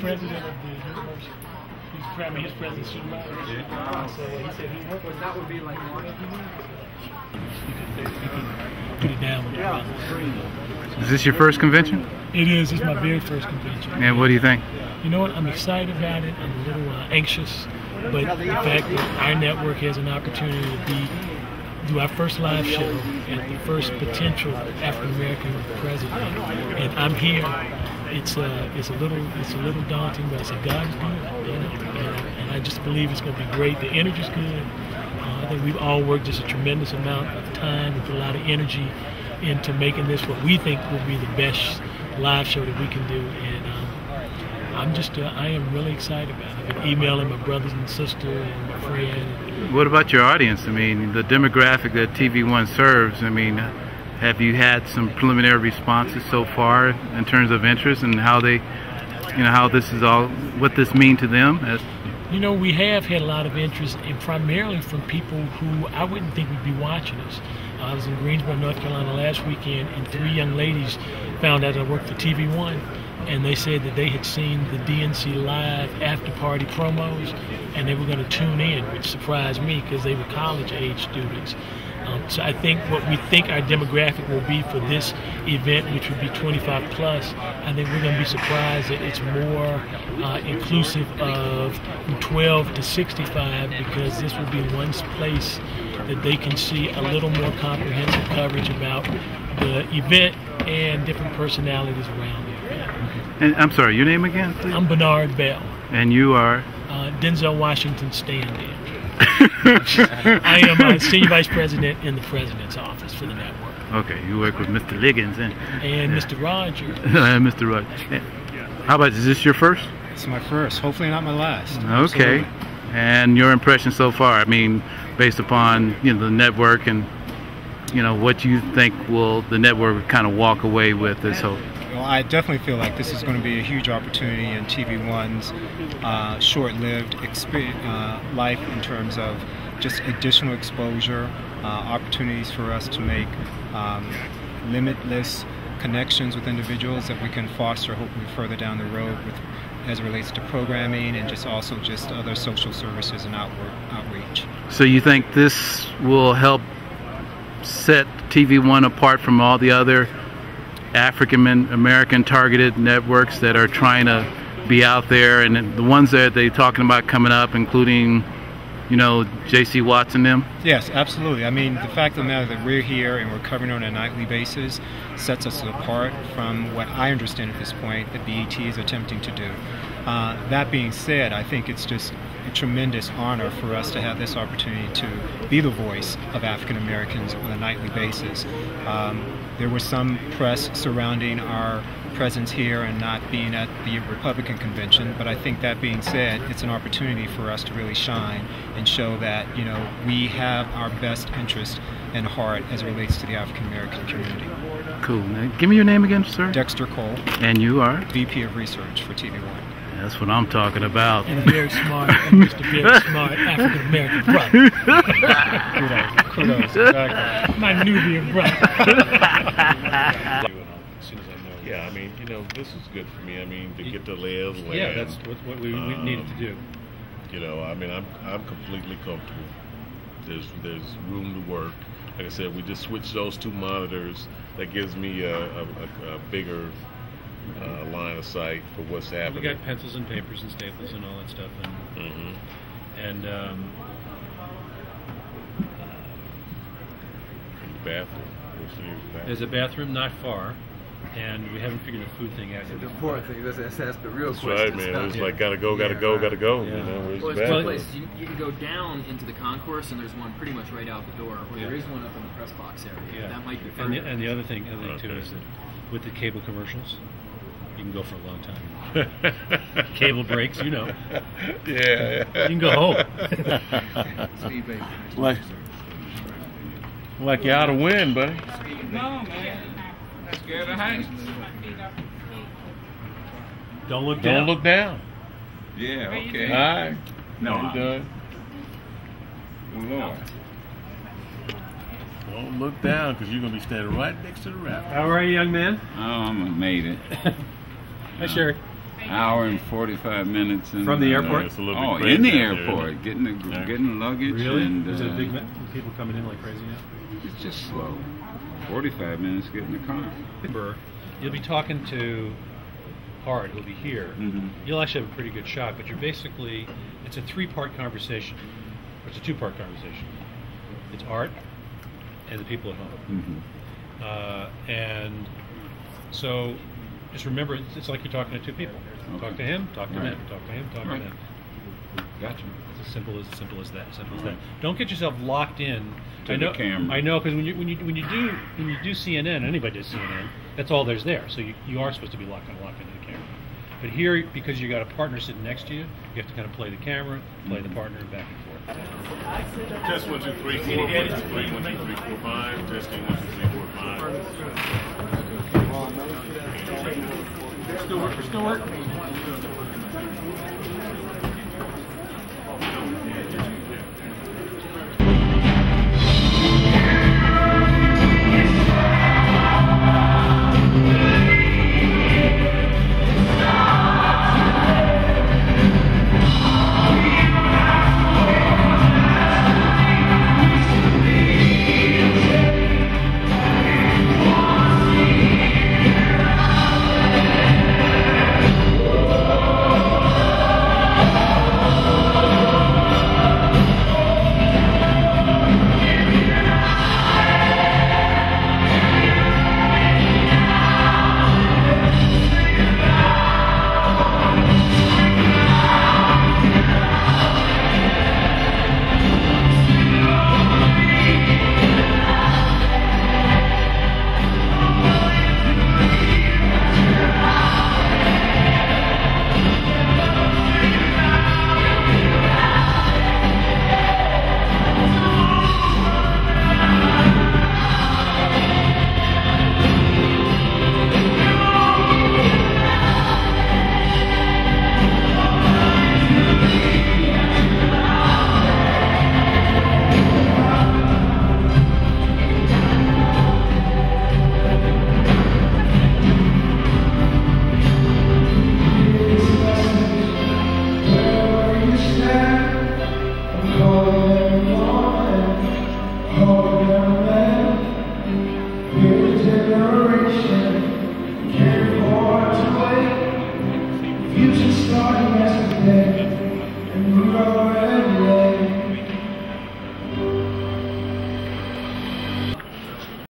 president of the university. He's president supervisor. Yeah. So he said he worked with that would be like you could put it down with the brothers. Is this your first convention? It is. It's my very first convention. And what do you think? You know what? I'm excited about it. I'm a little anxious, but the fact that our network has an opportunity to do our first live show at the first potential African American president, and I'm here. It's a little daunting, but I said God's good, you know, and I just believe it's going to be great. The energy's good. I think we've all worked just a tremendous amount of time and put a lot of energy into making this what we think will be the best live show that we can do, and I am really excited about it. I've been emailing my brothers and sister and my friend. What about your audience? I mean, the demographic that TV One serves. I mean, have you had some preliminary responses so far in terms of interest and how they, you know, how this is all, what this means to them? You know, we have had a lot of interest, and primarily from people who I wouldn't think would be watching us. I was in Greensboro, North Carolina last weekend, and 3 young ladies found out I worked for TV One, and they said that they had seen the DNC live after-party promos, and they were going to tune in, which surprised me because they were college-age students. So I think what we think our demographic will be for this event, which would be 25 plus, I think we're going to be surprised that it's more inclusive of 12 to 65, because this will be one place that they can see a little more comprehensive coverage about the event and different personalities around the event. And I'm sorry, your name again, please? I'm Bernard Bell. And you are? Denzel Washington stand-in. I am Senior Vice President in the President's Office for the network. Okay, you work with Mr. Liggins and Mr. Rogers. Mr. Rogers. How about, is this your first? It's my first. Hopefully not my last. Okay. Absolutely. And your impression so far? I mean, based upon, you know, the network and, you know, what you think will the network kind of walk away with this whole. Well, I definitely feel like this is going to be a huge opportunity in TV One's short-lived life in terms of just additional exposure, opportunities for us to make limitless connections with individuals that we can foster hopefully further down the road with, as it relates to programming and just also just other social services and outreach. So you think this will help set TV One apart from all the other African American targeted networks that are trying to be out there, and the ones that they're talking about coming up, including, you know, J.C. Watts and them? Yes, absolutely. I mean, the fact of the matter that we're here and we're covering on a nightly basis sets us apart from what I understand at this point that BET is attempting to do. That being said, I think it's just a tremendous honor for us to have this opportunity to be the voice of African Americans on a nightly basis. There was some press surrounding our presence here and not being at the Republican convention, but I think that being said, it's an opportunity for us to really shine and show that, you know, we have our best interest in heart as it relates to the African American community. Cool. Now, give me your name again, sir. Dexter Cole. And you are? VP of Research for TV One. That's what I'm talking about. And a very smart, just a very smart African American brother. Kudos. Exactly. My Nubian brother. Yeah, I mean, you know, this is good for me. I mean, to get to lay of land. Yeah, that's what we needed to do. You know, I mean, I'm completely comfortable. There's room to work. Like I said, we just switched those 2 monitors. That gives me a bigger line of sight for what's happening. We got pencils and papers and staples and all that stuff, and the bathroom. There's a bathroom not far, and we haven't figured the food thing out yet. The important thing, that's the real question. That's right, man. It's like gotta go. Yeah. You know, well, it's two places. You can go down into the concourse, and there's one pretty much right out the door, or there is one up in the press box area. That might be further. And the other thing too is that with the cable commercials, you can go for a long time. Cable breaks, you know. Yeah. You can go home. like you're out of wind, buddy. No, man. That's good. Don't look down. Don't look down. Yeah, okay. All right. No, I'm done. Lord. Don't look down, because you're going to be standing right next to the raft. How are you, young man? Oh, I made it. Hi, Sherry. hour and 45 minutes. From the airport? It's a little Oh, bit crazy in the out there, airport, isn't it? getting luggage. Really? And, Is it a big people coming in like crazy now? It's just slow. 45 minutes getting the car. Remember, you'll be talking to Hart, who'll be here. You'll actually have a pretty good shot, but it's a 3-part conversation. Or it's a 2-part conversation. It's Art and the people at home. And so just remember, it's like you're talking to 2 people. Okay. Talk to him, talk to them, talk to him, talk to Right. them. Gotcha. It's as simple as that. Simple as that. Don't get yourself locked in To the camera. I know, because when you do CNN, anybody does CNN, that's all there's there. So you are supposed to be locked into the camera. But here, because you got a partner sitting next to you, you have to kind of play the camera, play the partner, back and forth. Test 1, 2, 3, 4. 1, 2, 3, 1, 2, 3, 4, 5. Testing 1, 2, 3, 4, 5. Stuart.